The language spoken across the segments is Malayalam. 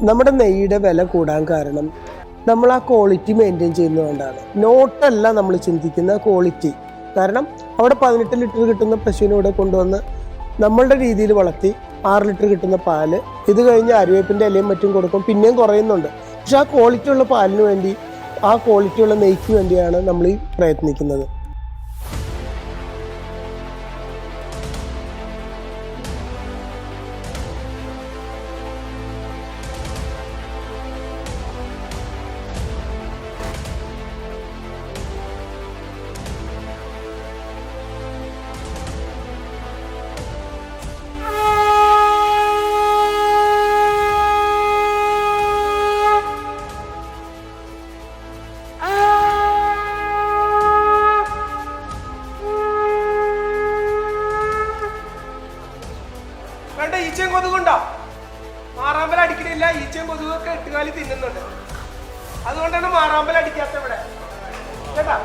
നമ്മുടെ നെയ്യുടെ വില കൂടാൻ കാരണം നമ്മൾ ആ ക്വാളിറ്റി മെയിൻറ്റെയിൻ ചെയ്യുന്നതുകൊണ്ടാണ്. നോട്ടല്ല നമ്മൾ ചിന്തിക്കുന്ന ക്വാളിറ്റി. കാരണം അവിടെ 18 ലിറ്റർ കിട്ടുന്ന പശുവിനെ ഇവിടെ കൊണ്ടുവന്ന് നമ്മളുടെ രീതിയിൽ വളർത്തി 6 ലിറ്റർ കിട്ടുന്ന പാല് ഇത് കഴിഞ്ഞ് അരിവേപ്പിൻ്റെ ഇലയും മറ്റും കൊടുക്കും, പിന്നെയും കുറയുന്നുണ്ട്. പക്ഷെ ആ ക്വാളിറ്റി ഉള്ള പാലിന് വേണ്ടി, ആ ക്വാളിറ്റി ഉള്ള നെയ്ക്ക് വേണ്ടിയാണ് നമ്മൾ ഈ പ്രയത്നിക്കുന്നത്. ഈച്ചയും കൊതുകുണ്ടോ? മാറാമ്പൽ അടിക്കണില്ല, ഈച്ചയും കൊതുകൊക്കെ എട്ടുകാലി തിന്നുന്നുണ്ട്. അതുകൊണ്ടാണ് മാറാമ്പൽ അടിക്കാത്ത ഇവിടെ കേട്ടാ.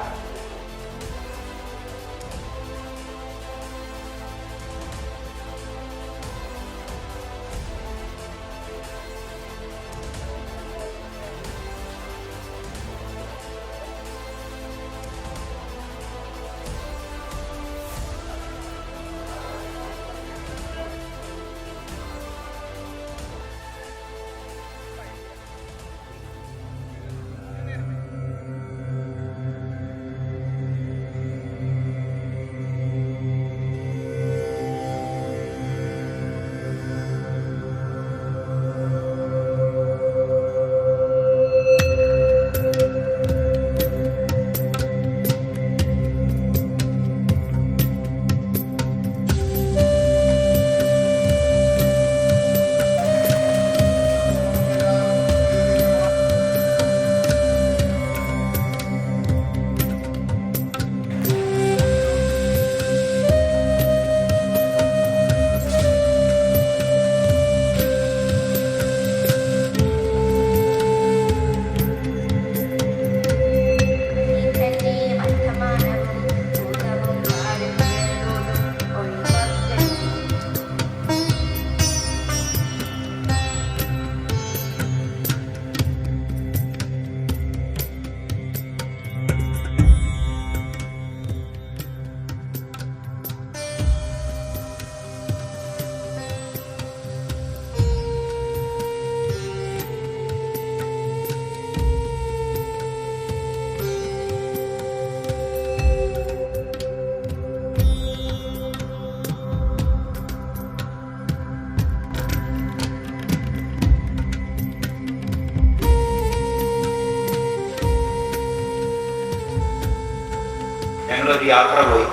ഞങ്ങളൊരു യാത്ര പോയി,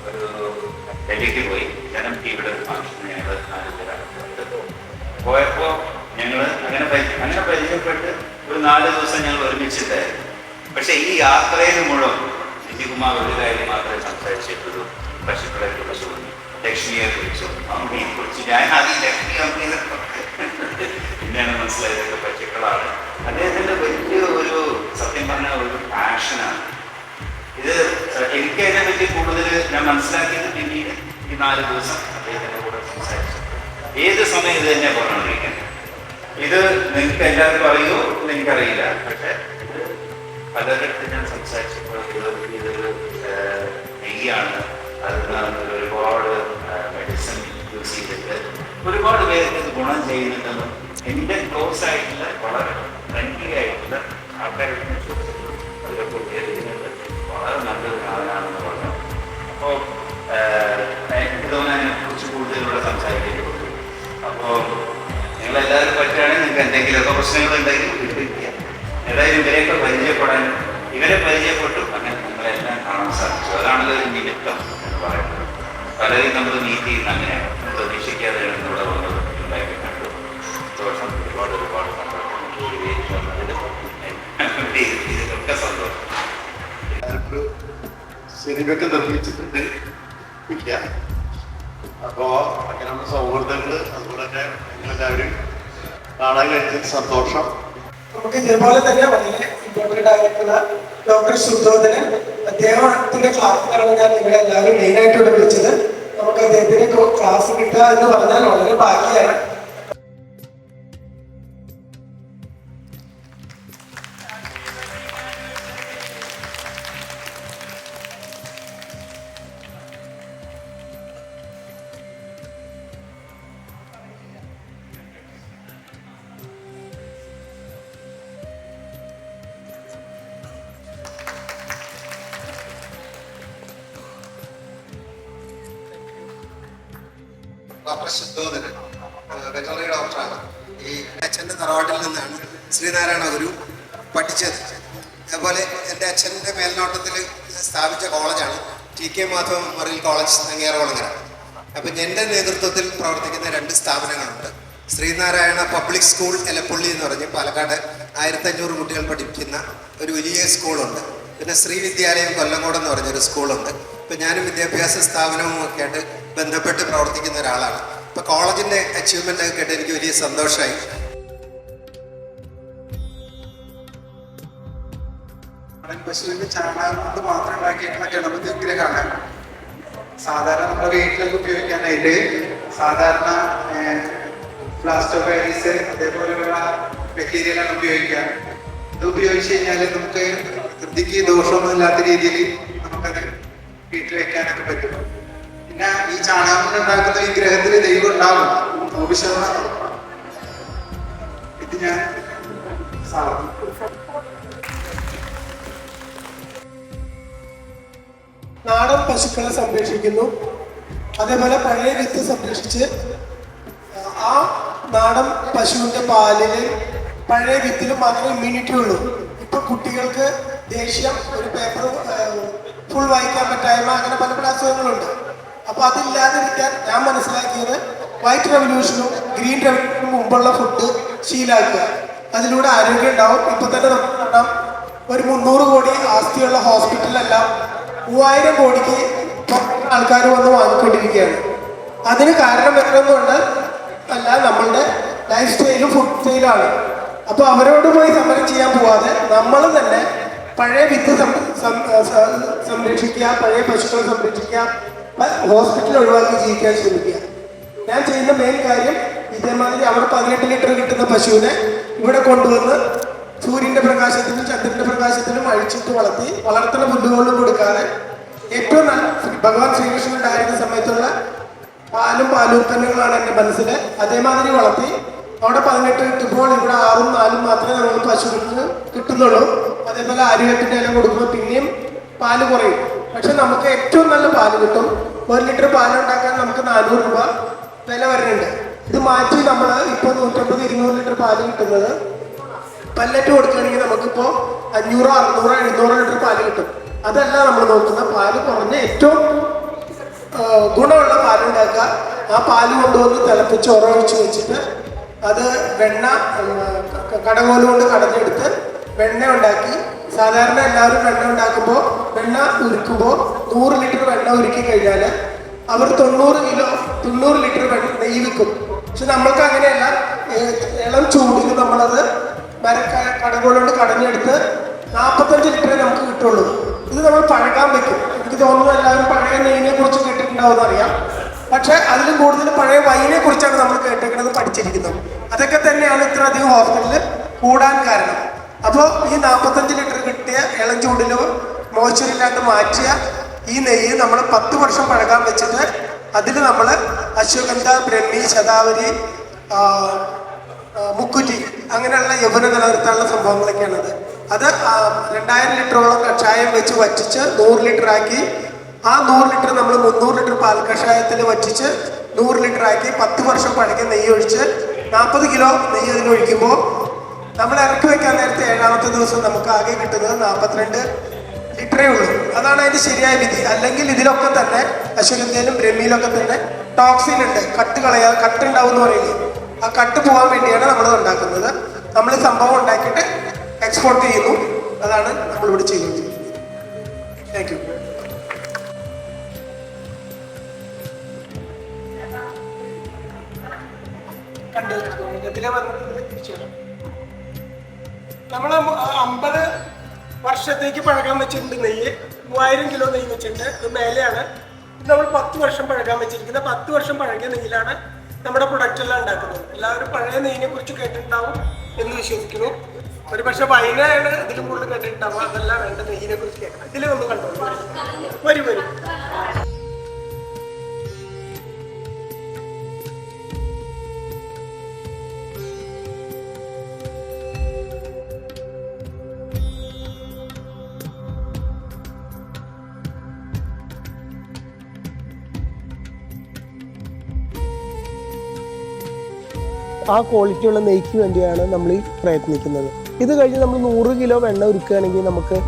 ഒരു ഡൽഹിക്ക് പോയി. ജനം ടിവിയുടെ ഒരു ഫംഗ്ഷന് ഞങ്ങൾ 4 പേരാണ് പോയപ്പോൾ ഞങ്ങൾ അങ്ങനെ പരിചയപ്പെട്ട് ഒരു 4 ദിവസം ഞങ്ങൾ ഒരുമിച്ചിട്ടായിരുന്നു. പക്ഷെ ഈ യാത്രയിൽ മുഴുവൻ വിജയകുമാർ ഒരു കാര്യം മാത്രമേ സംസാരിച്ചിട്ടുള്ളൂ, പശുക്കളെ കുറിച്ചു, ലക്ഷ്മിയെ കുറിച്ചു, അമ്മയെ കുറിച്ച്. ഞാൻ ആദ്യം ലക്ഷ്മി അമ്മയെ പിന്നെയാണ് മനസ്സിലായതൊക്കെ പശുക്കളാണ്. അദ്ദേഹത്തിൻ്റെ വലിയ ഒരു സത്യം പറഞ്ഞ ഒരു പാഷനാണ് ഇത്. എനിക്ക് അതിനെപ്പറ്റി കൂടുതൽ ഞാൻ മനസ്സിലാക്കിയത് പിന്നീട് ഈ 4 ദിവസം അദ്ദേഹത്തിൻ്റെ കൂടെ സംസാരിച്ചു. ഏത് സമയം ഇത് തന്നെ പറഞ്ഞുകൊണ്ടിരിക്കുന്നത്. ഇത് നിങ്ങൾക്ക് എല്ലാവർക്കും അറിയുമോ എന്ന് എനിക്കറിയില്ല. പക്ഷെ ഇത് പലരിടത്തും ഞാൻ സംസാരിച്ചപ്പോൾ ഇതൊരു നെയ്യാണ്, അതിന് ഒരുപാട് മെഡിസിൻ യൂസ് ചെയ്തിട്ട് ഒരുപാട് പേർക്ക് ഇത് ഗുണം ചെയ്യുന്നുണ്ടെന്നും എൻ്റെ ക്ലോസ് ആയിട്ടുള്ള വളരെ ഫ്രണ്ട്ലി ആയിട്ടുള്ള ആൾക്കാരുടെ അതിലൊക്കെ ഉപയോഗിക്കുന്നത് വളരെ നല്ലൊരു സാധനമാണെന്ന് പറഞ്ഞു. അപ്പോൾ എനിക്ക് തോന്നുന്നു അതിനെക്കുറിച്ച് കൂടുതലൂടെ സംസാരിക്കേണ്ടി വരും. അപ്പോൾ നിങ്ങളെല്ലാവരും പറ്റുകയാണെങ്കിൽ നിങ്ങൾക്ക് എന്തെങ്കിലുമൊക്കെ പ്രശ്നങ്ങളുണ്ടെങ്കിൽ വിളിക്കുക. ഏതായാലും ഇവരെ പരിചയപ്പെട്ടു അങ്ങനെ നിങ്ങളെല്ലാം കാണാൻ സാധിച്ചു. അതാണല്ലോ ഒരു നിമിത്തം എന്ന് പറയുന്നത്. പലരെയും നമ്മൾ മീറ്റ് ചെയ്യുന്ന അങ്ങനെയാണ്, പ്രതീക്ഷിക്കാതെ ഇവിടെ വന്നത് ഉണ്ടാക്കി കണ്ടു. സന്തോഷം, ഒരുപാട് ഇതിലൊക്കെ സന്തോഷം. സിനിമയൊക്കെ നിർമ്മിച്ചിട്ടുണ്ട് ഇല്ല. അപ്പോൾ അങ്ങനെയുള്ള സൗഹൃദങ്ങൾ അതുപോലെ തന്നെ എല്ലാവരും കാണാൻ കഴിഞ്ഞ സന്തോഷം. നമുക്ക് ഇതേപോലെ തന്നെ വളരെ ഇമ്പോർട്ടൻ്റ് ആയിട്ടുള്ള ഡോക്ടർ സുധോധനൻ, അദ്ദേഹത്തിന്റെ ക്ലാസ്സിലാണ് ഞാൻ നിങ്ങളെ എല്ലാവരും മെയിനായിട്ട് ഇവിടെ വിളിച്ചത്. നമുക്ക് അദ്ദേഹത്തിന്റെ ക്ലാസ് കിട്ടുക എന്ന് പറഞ്ഞാൽ വളരെ ഭാഗ്യമാണ്. ഡോക്ടർ ശുദ്ധോദരൻ വെറ്ററിനറി ഡോക്ടറാണ്. ഈ അച്ഛൻ്റെ തറവാട്ടിൽ നിന്നാണ് ശ്രീനാരായണ ഗുരു പഠിച്ചത്. അതുപോലെ എൻ്റെ അച്ഛൻ്റെ മേൽനോട്ടത്തിൽ സ്ഥാപിച്ച കോളേജാണ് TK മാധവ മെമ്മോറിയൽ കോളേജ് നെങ്ങിയാറകുളങ്ങര. അപ്പം എൻ്റെ നേതൃത്വത്തിൽ പ്രവർത്തിക്കുന്ന 2 സ്ഥാപനങ്ങളുണ്ട്. ശ്രീനാരായണ പബ്ലിക് സ്കൂൾ എലപ്പുള്ളി എന്ന് പറഞ്ഞ് പാലക്കാട് 1500 കുട്ടികൾ പഠിക്കുന്ന ഒരു വലിയ സ്കൂളുണ്ട്. പിന്നെ ശ്രീ വിദ്യാലയം കൊല്ലങ്കോട് എന്ന് പറഞ്ഞൊരു സ്കൂളുണ്ട്. ഇപ്പം ഞാനും വിദ്യാഭ്യാസ സ്ഥാപനവും ഒക്കെ ആയിട്ട് ബന്ധപ്പെട്ട് പ്രവർത്തിക്കുന്ന ഒരാളാണ്. ഇപ്പം കോളേജിൻ്റെ അച്ചീവ്മെൻ്റ് ഒക്കെ കേട്ട് എനിക്ക് വലിയ സന്തോഷമായി. പശുവിന്റെ ചാണകം കൊണ്ട് മാത്രം ഉണ്ടാക്കിയിട്ടുള്ള ഗണപതി വിഗ്രഹമാണ്. സാധാരണ നമ്മുടെ വീട്ടിലൊക്കെ ഉപയോഗിക്കാനായിട്ട് സാധാരണ പ്ലാസ്റ്റർ പാരീസ് അതേപോലെയുള്ള മെറ്റീരിയലാണ് ഉപയോഗിക്കുക. ഇത് ഉപയോഗിച്ച് കഴിഞ്ഞാൽ നമുക്ക് വൃത്തിക്ക് ദോഷമൊന്നും ഇല്ലാത്ത രീതിയിൽ നമുക്കത് വീട്ടിൽ വെക്കാനൊക്കെ പറ്റും. പിന്നെ ഈ ചാണകം കൊണ്ട് ഉണ്ടാക്കുന്ന വിഗ്രഹത്തിൽ ദൈവം ഉണ്ടാകും 100%. ഇത് ഞാൻ നാടൻ പശുക്കളെ സംരക്ഷിക്കുന്നു. അതേപോലെ പഴയ വിത്ത് സംരക്ഷിച്ച് ആ നാടൻ പശുവിൻ്റെ പാലിൽ പഴയ വിത്തിൽ മാത്രമേ ഇമ്മ്യൂണിറ്റി ഉള്ളൂ. ഇപ്പം കുട്ടികൾക്ക് ദേഷ്യം, ഒരു പേപ്പർ ഫുൾ വായിക്കാൻ പറ്റായ്മ, അങ്ങനെ പല പല അസുഖങ്ങളുണ്ട്. അപ്പോൾ അതില്ലാതിരിക്കാൻ ഞാൻ മനസ്സിലാക്കിയത് വൈറ്റ് റെവല്യൂഷനും ഗ്രീൻ റെവല്യൂഷനും മുമ്പുള്ള ഫുഡ് ശീലാക്കുക. അതിലൂടെ ആരോഗ്യം ഉണ്ടാവും. ഇപ്പം തന്നെ നമുക്ക് കാണാം, ഒരു 300 കോടി ആസ്തിയുള്ള ഹോസ്പിറ്റലെല്ലാം 3000 കോടിക്ക് ആൾക്കാർ വന്ന് വാങ്ങിക്കൊണ്ടിരിക്കുകയാണ്. അതിന് കാരണം എന്തെന്നുകൊണ്ട് അല്ല, നമ്മളുടെ ലൈഫ് സ്റ്റൈലും ഫുഡ് സ്റ്റൈലാണ്. അപ്പോൾ അവരോട് പോയി സമരം ചെയ്യാൻ പോവാതെ നമ്മൾ തന്നെ പഴയ വിത്ത് സംരക്ഷിക്കുക, പഴയ പശുക്കളെ സംരക്ഷിക്കുക, ഹോസ്പിറ്റൽ ഒഴിവാക്കി ജീവിക്കാൻ ശ്രമിക്കുക. ഞാൻ ചെയ്യുന്ന മെയിൻ കാര്യം ഇതേമാതിരി അവിടെ 18 ലിറ്റർ കിട്ടുന്ന പശുവിനെ ഇവിടെ കൊണ്ടുവന്ന് സൂര്യൻ്റെ പ്രകാശത്തിലും ചന്ദ്രൻ്റെ പ്രകാശത്തിലും അഴിച്ചിട്ട് വളർത്തുന്ന പുല്ലുകളിലും കൊടുക്കാതെ ഏറ്റവും നല്ല ഭഗവാൻ ശ്രീകൃഷ്ണൻ ഉണ്ടായിരുന്ന സമയത്തുള്ള പാലുൽപ്പന്നങ്ങളാണ് എൻ്റെ മനസ്സിൽ. അതേമാതിരി വളർത്തി അവിടെ 18 കിട്ടുമ്പോൾ ഇവിടെ 6ഉം 4ഉം മാത്രമേ നമ്മൾ പശുക്കൾക്ക് കിട്ടുന്നുള്ളൂ. അതേപോലെ ആരോഗ്യത്തിൻ്റെ ഇല കൊടുക്കുമ്പോൾ പിന്നെയും പാല് കുറയും. പക്ഷെ നമുക്ക് ഏറ്റവും നല്ല പാല് കിട്ടും. 1 ലിറ്റർ പാലുണ്ടാക്കാൻ നമുക്ക് 400 രൂപ വില വരുന്നുണ്ട്. ഇത് മാറ്റി നമ്മൾ ഇപ്പോൾ 150-200 ലിറ്റർ പാല് കിട്ടുന്നത് പല്ലറ്റ് കൊടുക്കുകയാണെങ്കിൽ നമുക്കിപ്പോൾ 500, 600, 700 ലിറ്റർ പാല് കിട്ടും. അതല്ല നമ്മൾ നോക്കുന്ന പാല് കുറഞ്ഞ ഏറ്റവും ഗുണമുള്ള പാലുണ്ടാക്കുക. ആ പാല് കൊണ്ടുവന്ന് തിളപ്പിച്ച് ഉറവിച്ച് വെച്ചിട്ട് അത് വെണ്ണ കടകോല് കൊണ്ട് കടഞ്ഞെടുത്ത് വെണ്ണ ഉണ്ടാക്കി. സാധാരണ എല്ലാവരും വെണ്ണ ഉണ്ടാക്കുമ്പോൾ വെണ്ണ ഉരുക്കുമ്പോൾ 100 ലിറ്റർ വെണ്ണ ഉരുക്കി കഴിഞ്ഞാൽ അവർ 90 ലിറ്റർ നെയ്യ് വിൽക്കും. പക്ഷെ നമ്മൾക്ക് അങ്ങനെയല്ല, ഇളം ചൂടിൽ നമ്മളത് കടകോലുകൊണ്ട് കടഞ്ഞെടുത്ത് 45 ലിറ്ററേ നമുക്ക് കിട്ടുള്ളൂ. ഇത് നമ്മൾ പഴകാൻ വെക്കും. എനിക്ക് തോന്നുന്നു എല്ലാവരും പഴയ നെയ്യിനെ കുറിച്ച് കേട്ടിട്ടുണ്ടാവുമെന്ന് അറിയാം. പക്ഷെ അതിലും കൂടുതൽ പഴയ വൈനെ കുറിച്ചാണ് നമ്മൾ കേട്ടിരിക്കുന്നത്, പഠിച്ചിരിക്കുന്നത്. അതൊക്കെ തന്നെയാണ് ഇത്ര അധികം ഹോസ്പിറ്റലിൽ കൂടാൻ കാരണം. അപ്പോൾ ഈ 45 ലിറ്റർ കിട്ടിയ ഇളം ചൂടിലോ മോയ്സ്ചറില്ലാണ്ട് മാറ്റിയ ഈ നെയ്യ് നമ്മൾ 10 വർഷം പഴകാൻ വെച്ചിട്ട് അതിൽ നമ്മൾ അശ്വഗന്ധ, ബ്രഹ്മി, ശതാവരി, മുക്കുറ്റി അങ്ങനെയുള്ള യൗവന നിലനിർത്താനുള്ള സംഭവങ്ങളൊക്കെയാണത്. അത് 2000 ലിറ്ററോളം കഷായം വെച്ച് വറ്റിച്ച് 100 ലിറ്റർ ആക്കി. ആ 100 ലിറ്റർ നമ്മൾ 300 ലിറ്റർ പാൽ കഷായത്തിൽ വറ്റിച്ച് 100 ലിറ്റർ ആക്കി 10 വർഷം പഴകിയ നെയ്യ് ഒഴിച്ച് 40 കിലോ നെയ്യ് അതിലൊഴിക്കുമ്പോൾ നമ്മൾ ഇറക്കി വെക്കാൻ നേരത്തെ 7ാമത്തെ ദിവസം നമുക്ക് ആകെ കിട്ടുന്നത് 42 ലിറ്ററേ ഉള്ളൂ. അതാണ് അതിൻ്റെ ശരിയായ വിധി. അല്ലെങ്കിൽ ഇതിലൊക്കെ തന്നെ അശ്വഗന്ധയിലും ബ്രഹ്മിയിലൊക്കെ തന്നെ ടോക്സിൻ ഉണ്ട്. കട്ടുണ്ടാവും എന്ന് പറയുന്നത്. ആ കട്ട് പോകാൻ വേണ്ടിയാണ് നമ്മൾ ഉണ്ടാക്കുന്നത്. നമ്മൾ സംഭവം ഉണ്ടാക്കിയിട്ട് എക്സ്പോർട്ട് ചെയ്യുന്നു. അതാണ് നമ്മളിവിടെ ചെയ്യുന്നത്. Thank you. നമ്മൾ 50 വർഷത്തേക്ക് പഴകാൻ വെച്ചിട്ടുണ്ട് നെയ്യ്. 3000 കിലോ നെയ്യ് വെച്ചിട്ടുണ്ട്. ഇത് മേലെയാണ്. ഇത് നമ്മൾ 10 വർഷം പഴകാൻ വെച്ചിരിക്കുന്നത്. 10 വർഷം പഴകിയ നെയ്യിലാണ് നമ്മുടെ പ്രൊഡക്റ്റ് എല്ലാം ഉണ്ടാക്കുന്നത്. എല്ലാവരും പഴയ നെയ്യിനെ കുറിച്ച് കേട്ടിട്ടുണ്ടാവും എന്ന് വിശ്വസിക്കുന്നു. ഒരു പക്ഷെ വൈനാണ് ഇതിലും കൂടുതൽ കേട്ടിട്ടുണ്ടാവും. അതല്ല വേണ്ട, നെയ്യിനെ കുറിച്ച് കേൾക്കണം. ഇതിൽ ഒന്ന് കണ്ടോളൂ. വരും. ആ ക്വാളിറ്റിയുള്ള നെയ്ക്ക് വേണ്ടിയാണ് നമ്മൾ ഈ പ്രയത്നിക്കുന്നത്. ഇത് കഴിഞ്ഞ് നമ്മൾ 100 കിലോ വെണ്ണ ഉരുക്കുകയാണെങ്കിൽ നമുക്ക്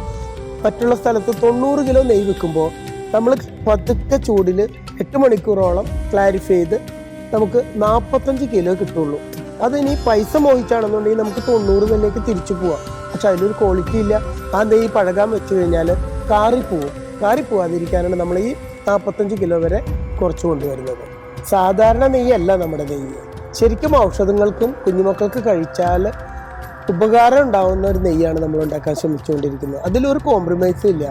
മറ്റുള്ള സ്ഥലത്ത് 90 കിലോ നെയ്യ് വെക്കുമ്പോൾ നമ്മൾ പതുക്കെ ചൂടിൽ 8 മണിക്കൂറോളം ക്ലാരിഫൈ ചെയ്ത് നമുക്ക് 45 കിലോ കിട്ടുള്ളൂ. അതിനി പൈസ മോഹിച്ചാണെന്നുണ്ടെങ്കിൽ നമുക്ക് 90 തന്നെയൊക്കെ തിരിച്ചു പോവാം. പക്ഷെ അതിലൊരു ക്വാളിറ്റി ഇല്ല. ആ നെയ്യ് പഴകാൻ വെച്ച് കഴിഞ്ഞാൽ കാറിപ്പോവാതിരിക്കാനാണ് നമ്മൾ ഈ 45 കിലോ വരെ കുറച്ച് കൊണ്ടുവരുന്നത്. സാധാരണ നെയ്യല്ല നമ്മുടെ നെയ്യ്. ശരിക്കും ഔഷധങ്ങൾക്കും കുഞ്ഞുമക്കൾക്ക് കഴിച്ചാൽ ഉപകാരം ഉണ്ടാവുന്ന ഒരു നെയ്യാണ് നമ്മൾ ഉണ്ടാക്കാൻ ശ്രമിച്ചുകൊണ്ടിരിക്കുന്നത്. അതിലൊരു കോംപ്രമൈസും ഇല്ല.